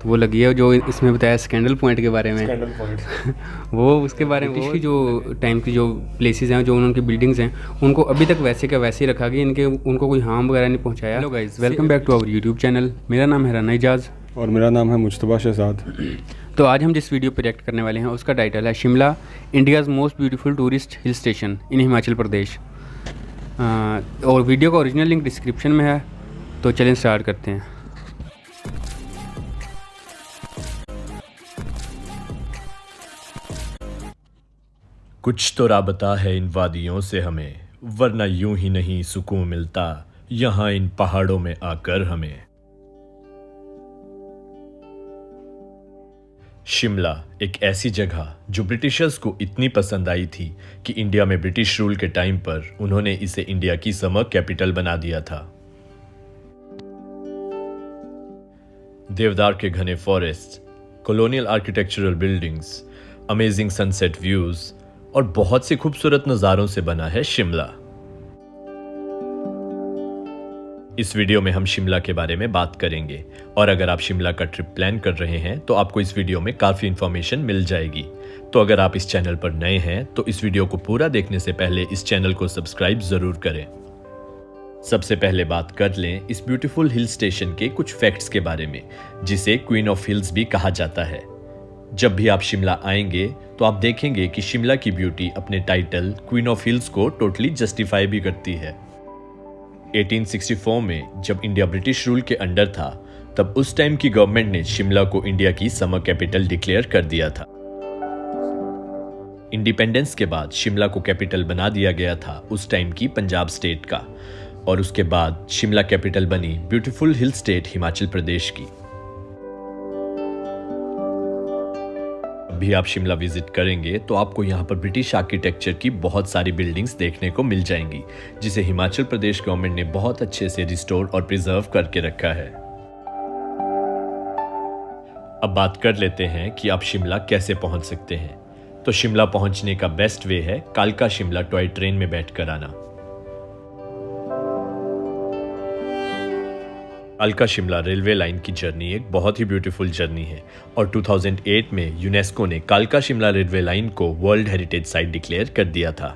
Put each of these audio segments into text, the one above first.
तो वो लगी है जो इसमें बताया स्कैंडल पॉइंट के बारे में। स्कैंडल पॉइंट वो उसके बारे में ब्रिटिश की जो टाइम की जो प्लेसेस हैं, जो उनकी बिल्डिंग्स हैं, उनको अभी तक वैसे का वैसे ही रखा गया। उनको कोई हार्म वगैरह नहीं पहुंचाया। Hello guys, welcome back to our YouTube channel. मेरा नाम है राना एजाज और मेरा नाम है मुज्तबा शहजाद। तो आज हम जिस वीडियो पर रिएक्ट करने वाले हैं उसका टाइटल है Shimla, India's most beautiful tourist hill station in Himachal Pradesh. और वीडियो का ओरिजिनल लिंक डिस्क्रिप्शन में है। तो चलें स्टार्ट करते हैं। कुछ तो राबता है इन वादियों से हमें, वरना यूं ही नहीं सुकून मिलता यहाँ इन पहाड़ों में आकर हमें। शिमला एक ऐसी जगह जो ब्रिटिशर्स को इतनी पसंद आई थी कि इंडिया में ब्रिटिश रूल के टाइम पर उन्होंने इसे इंडिया की समर कैपिटल बना दिया था। देवदार के घने forest, colonial architectural buildings, amazing sunset views और बहुत से खूबसूरत नज़ारों से बना है शिमला। इस वीडियो में हम शिमला के बारे में बात करेंगे और अगर आप शिमला का ट्रिप प्लान कर रहे हैं तो आपको इस वीडियो में काफ़ी इन्फॉर्मेशन मिल जाएगी। तो अगर आप इस चैनल पर नए हैं तो इस वीडियो को पूरा देखने से पहले इस चैनल को सब्सक्राइब ज़रूर करें। सबसे पहले बात कर लें इस ब्यूटीफुल हिल स्टेशन के कुछ फैक्ट्स के बारे में, जिसे क्वीन ऑफ हिल्स भी कहा जाता है। जब भी आप शिमला आएंगे तो आप देखेंगे कि शिमला की ब्यूटी अपने टाइटल क्वीन ऑफ हिल्स को टोटली जस्टिफाई भी करती है। 1864 में जब इंडिया ब्रिटिश रूल के अंडर था, तब उस टाइम की गवर्नमेंट ने शिमला को इंडिया की समर कैपिटल डिक्लेयर कर दिया था। इंडिपेंडेंस के बाद शिमला को कैपिटल बना दिया गया था उस टाइम की पंजाब स्टेट का, और उसके बाद शिमला कैपिटल बनी beautiful hill state Himachal Pradesh की। भी आप शिमला विजिट करेंगे तो आपको यहाँ पर ब्रिटिश आर्किटेक्चर की बहुत सारी बिल्डिंग्स देखने को मिल जाएंगी, जिसे हिमाचल प्रदेश गवर्नमेंट ने बहुत अच्छे से रिस्टोर और प्रिजर्व करके रखा है। अब बात कर लेते हैं कि आप शिमला कैसे पहुंच सकते हैं। तो शिमला पहुंचने का बेस्ट वे है कालका शिमला टॉय ट्रेन में बैठकर आना। कालका शिमला रेलवे लाइन की जर्नी एक बहुत ही ब्यूटीफुल जर्नी है और 2008 में यूनेस्को ने कालका शिमला रेलवे लाइन को वर्ल्ड हेरिटेज साइट डिक्लेयर कर दिया था।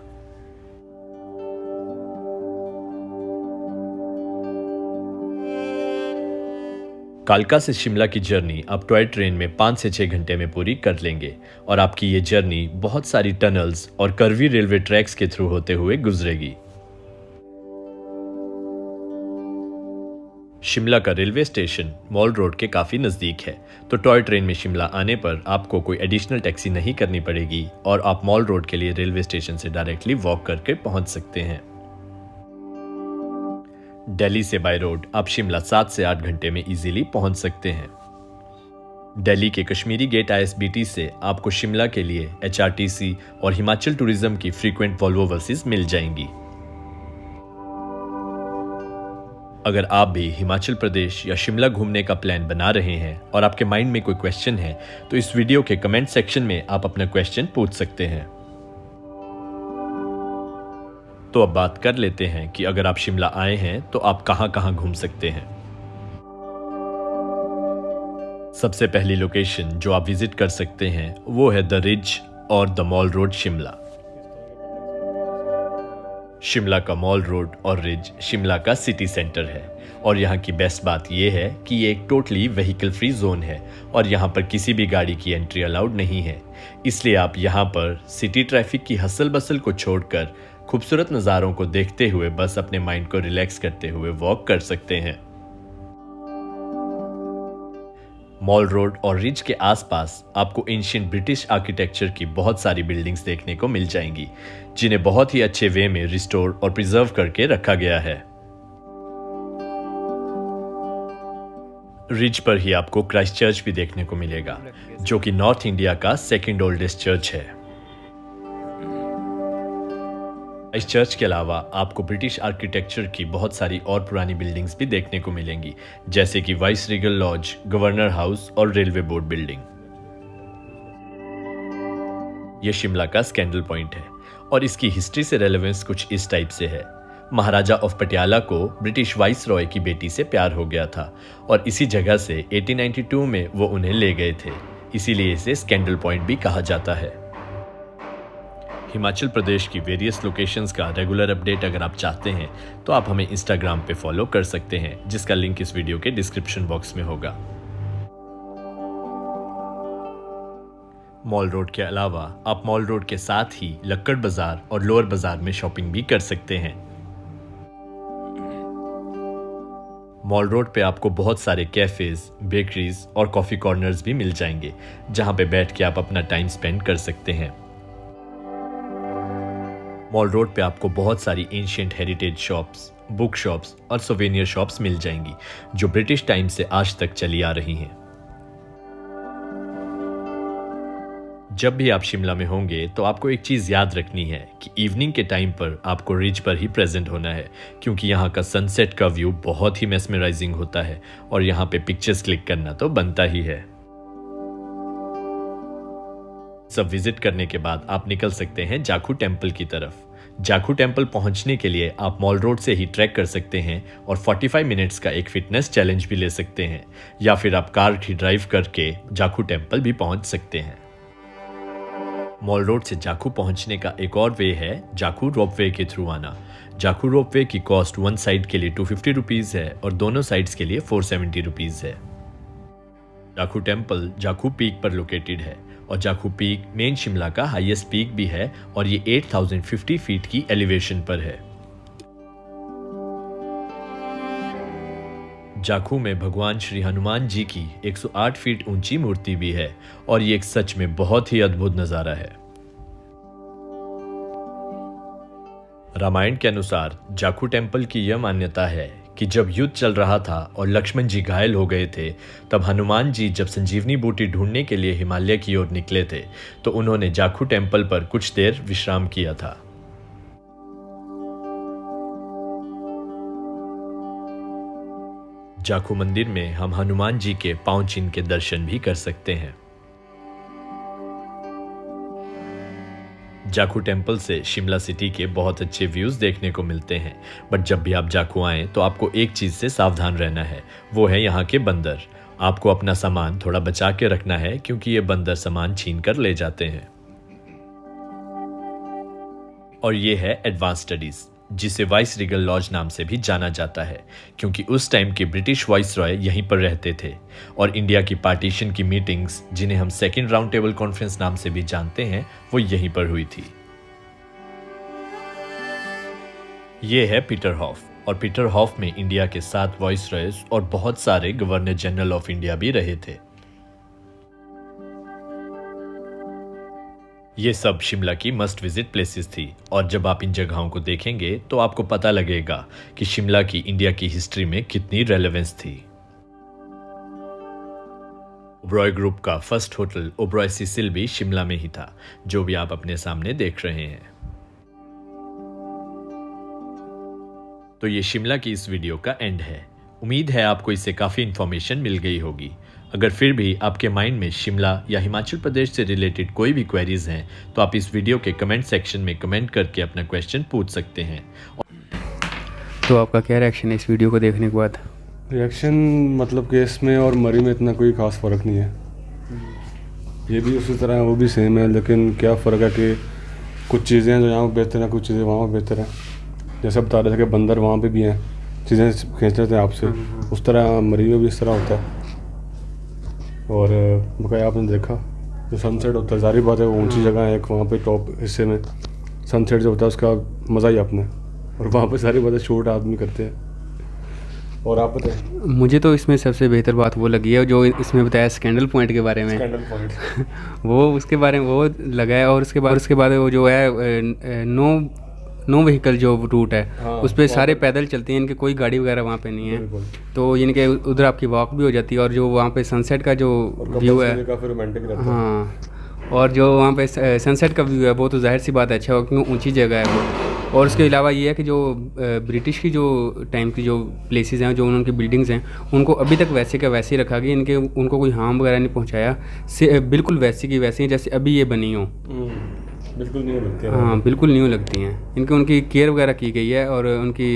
कालका से शिमला की जर्नी आप टॉय ट्रेन में 5 से 6 घंटे में पूरी कर लेंगे और आपकी ये जर्नी बहुत सारी टनल्स और कर्वी रेलवे ट्रैक्स के थ्रू होते हुए गुजरेगी। शिमला का रेलवे स्टेशन मॉल रोड के काफ़ी नज़दीक है, तो टॉय ट्रेन में शिमला आने पर आपको कोई एडिशनल टैक्सी नहीं करनी पड़ेगी और आप मॉल रोड के लिए रेलवे स्टेशन से डायरेक्टली वॉक करके पहुंच सकते हैं। दिल्ली से बाय रोड आप शिमला 7 से 8 घंटे में इजीली पहुंच सकते हैं। दिल्ली के कश्मीरी गेट ISBT से आपको शिमला के लिए HRTC और हिमाचल टूरिज्म की फ्रीक्वेंट वॉल्वो बसेस मिल जाएंगी। अगर आप भी हिमाचल प्रदेश या शिमला घूमने का प्लान बना रहे हैं और आपके माइंड में कोई क्वेश्चन है तो इस वीडियो के कमेंट सेक्शन में आप अपना क्वेश्चन पूछ सकते हैं। तो अब बात कर लेते हैं कि अगर आप शिमला आए हैं तो आप कहां-कहां घूम सकते हैं। सबसे पहली लोकेशन जो आप विजिट कर सकते हैं वो है द रिज और the mall road Shimla. Shimla का मॉल रोड और रिज शिमला का सिटी सेंटर है और यहाँ की बेस्ट बात यह है कि ये एक टोटली व्हीकल फ्री जोन है और यहाँ पर किसी भी गाड़ी की एंट्री अलाउड नहीं है। इसलिए आप यहाँ पर सिटी ट्रैफिक की हसल बसल को छोड़कर खूबसूरत नज़ारों को देखते हुए बस अपने माइंड को रिलैक्स करते हुए वॉक कर सकते हैं। मॉल रोड और रिज के आसपास आपको एंशिएंट ब्रिटिश आर्किटेक्चर की बहुत सारी बिल्डिंग्स देखने को मिल जाएंगी, जिन्हें बहुत ही अच्छे वे में रिस्टोर और प्रिजर्व करके रखा गया है। रिज पर ही आपको क्राइस्ट चर्च भी देखने को मिलेगा, जो कि नॉर्थ इंडिया का सेकंड ओल्डेस्ट चर्च है। इस चर्च के अलावा आपको ब्रिटिश आर्किटेक्चर की बहुत सारी और पुरानी बिल्डिंग्स भी देखने को मिलेंगी, जैसे कि viceregal lodge, governor house और रेलवे बोर्ड बिल्डिंग। यह शिमला का स्कैंडल पॉइंट है और इसकी हिस्ट्री से रेलेवेंस कुछ इस टाइप से है। महाराजा ऑफ पटियाला को ब्रिटिश वाइस रॉय की बेटी से प्यार हो गया था और इसी जगह से 1892 में वो उन्हें ले गए थे, इसीलिए इसे स्कैंडल पॉइंट भी कहा जाता है। हिमाचल प्रदेश की वेरियस लोकेशंस का रेगुलर अपडेट अगर आप चाहते हैं तो आप हमें इंस्टाग्राम पे फॉलो कर सकते हैं, जिसका लिंक इस वीडियो के डिस्क्रिप्शन बॉक्स में होगा। मॉल रोड के अलावा आप मॉल रोड के साथ ही लक्कड़ बाजार और लोअर बाजार में शॉपिंग भी कर सकते हैं। मॉल रोड पे आपको बहुत सारे कैफेज, बेकरीज और कॉफी कॉर्नर्स भी मिल जाएंगे, जहां पे बैठ के आप अपना टाइम स्पेंड कर सकते हैं। मॉल रोड पे आपको बहुत सारी ancient heritage shops, book shops और सोवेनियर शॉप्स मिल जाएंगी, जो ब्रिटिश टाइम से आज तक चली आ रही हैं। जब भी आप शिमला में होंगे तो आपको एक चीज़ याद रखनी है कि इवनिंग के टाइम पर आपको रिज पर ही प्रेजेंट होना है, क्योंकि यहाँ का सनसेट का व्यू बहुत ही मेस्मराइजिंग होता है और यहाँ पे पिक्चर्स क्लिक करना तो बनता ही है। सब विजिट करने के बाद आप निकल सकते हैं जाखू टेम्पल की तरफ। जाखू टेम्पल पहुंचने के लिए आप मॉल रोड से ही ट्रैक कर सकते हैं और 45 मिनट्स का एक फिटनेस चैलेंज भी ले सकते हैं, या फिर आप कार ही ड्राइव करके जाखू टेम्पल भी पहुंच सकते हैं। मॉल रोड से जाखू पहुंचने का एक और वे है जाखू रोपवे के थ्रू आना। जाखू रोपवे की कॉस्ट वन साइड के लिए 250 रुपीज़ है और दोनों साइड्स के लिए 470 रुपीज़ है। जाखू टेम्पल जाखू पीक पर लोकेटेड है और जाखू पीक मेन शिमला का हाईएस्ट पीक भी है और ये 8050 फीट की एलिवेशन पर है। जाखू में भगवान श्री हनुमान जी की 108 फीट ऊंची मूर्ति भी है और ये एक सच में बहुत ही अद्भुत नजारा है। रामायण के अनुसार जाखू टेम्पल की यह मान्यता है कि जब युद्ध चल रहा था और लक्ष्मण जी घायल हो गए थे, तब हनुमान जी जब संजीवनी बूटी ढूंढने के लिए हिमालय की ओर निकले थे तो उन्होंने जाखू टेम्पल पर कुछ देर विश्राम किया था। जाखू मंदिर में हम हनुमान जी के पांव चिन्ह के दर्शन भी कर सकते हैं। जाखू टेम्पल से शिमला सिटी के बहुत अच्छे व्यूज देखने को मिलते हैं, बट जब भी आप जाखू आएं तो आपको एक चीज से सावधान रहना है, वो है यहाँ के बंदर। आपको अपना सामान थोड़ा बचा के रखना है, क्योंकि ये बंदर सामान छीन कर ले जाते हैं। और ये है एडवांस स्टडीज, जिसे वाइस रीगल लॉज नाम से भी जाना जाता है, क्योंकि उस टाइम के ब्रिटिश वाइस रॉय यहीं पर रहते थे और इंडिया की पार्टीशन की मीटिंग्स, जिन्हें हम सेकेंड राउंड टेबल कॉन्फ्रेंस नाम से भी जानते हैं, वो यहीं पर हुई थी। ये है पीटर हॉफ, और पीटर हॉफ में इंडिया के 7 वाइस रॉयज और बहुत सारे गवर्नर जनरल ऑफ इंडिया भी रहे थे। ये सब शिमला की मस्ट विजिट प्लेसेस थी और जब आप इन जगहों को देखेंगे तो आपको पता लगेगा कि शिमला की इंडिया की हिस्ट्री में कितनी रेलेवेंस थी। ओबरॉय ग्रुप का फर्स्ट होटल ओबरॉय सिसिल भी शिमला में ही था, जो भी आप अपने सामने देख रहे हैं। तो ये शिमला की इस वीडियो का एंड है। उम्मीद है आपको इससे काफ़ी इन्फॉर्मेशन मिल गई होगी। अगर फिर भी आपके माइंड में शिमला या हिमाचल प्रदेश से रिलेटेड कोई भी क्वेरीज हैं तो आप इस वीडियो के कमेंट सेक्शन में कमेंट करके अपना क्वेश्चन पूछ सकते हैं। तो आपका क्या रिएक्शन है इस वीडियो को देखने के बाद? रिएक्शन मतलब कि इसमें और मरी में इतना कोई खास फ़र्क नहीं है। ये भी उसी तरह है, वो भी सेम है, लेकिन क्या फ़र्क है कि कुछ चीज़ें हैं जो यहाँ बेहतर हैं, कुछ चीज़ें वहाँ बेहतर हैं। जैसे बता रहे थे कि बंदर वहाँ पे भी हैं, चीज़ें खींच रहे थे आपसे, उस तरह मरी में भी इस तरह होता है। और बकाया आपने देखा जो सनसेट होता है, सारी बात है, वो ऊंची जगह है एक, वहाँ पे टॉप हिस्से में सनसेट जो होता है उसका मज़ा ही अपने, और वहाँ पे सारी बातें शूट आदमी करते हैं। और आप बताएं। मुझे तो इसमें सबसे बेहतर बात वो लगी है जो इसमें बताया स्कैंडल पॉइंट के बारे में। स्कैंडल पॉइंट वो उसके बारे में वो लगा है, और उसके बाद वो जो है नो व्हीकल जो रूट है, हाँ, उस पर सारे पैदल चलते हैं, इनके कोई गाड़ी वगैरह वहाँ पे नहीं है, तो इनके उधर आपकी वॉक भी हो जाती है। और जो वहाँ पे सनसेट का जो व्यू है काफ़ी रोमांटिक रहता है। हाँ, और जो वहाँ पे सनसेट का व्यू है वो तो जाहिर सी बात है अच्छा हो, क्योंकि ऊंची जगह है वो। और उसके अलावा ये है कि जो ब्रिटिश की जो टाइम की जो प्लेसेस हैं, जो उनकी बिल्डिंग्स हैं, उनको अभी तक वैसे का वैसे ही रखा गया। उनको कोई हार्म वगैरह नहीं पहुँचाया, बिल्कुल वैसी की वैसी जैसे अभी ये बनी हो। बिल्कुल न्यू लगती है। हाँ बिल्कुल न्यू लगती हैं। इनकी उनकी केयर वगैरह की गई है और उनकी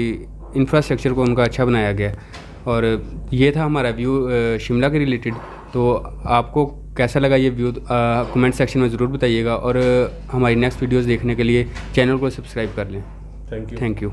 इंफ्रास्ट्रक्चर को उनका अच्छा बनाया गया है। और ये था हमारा व्यू शिमला के रिलेटेड। तो आपको कैसा लगा ये व्यू कमेंट सेक्शन में ज़रूर बताइएगा और हमारी नेक्स्ट वीडियोस देखने के लिए चैनल को सब्सक्राइब कर लें। Thank you. Thank you.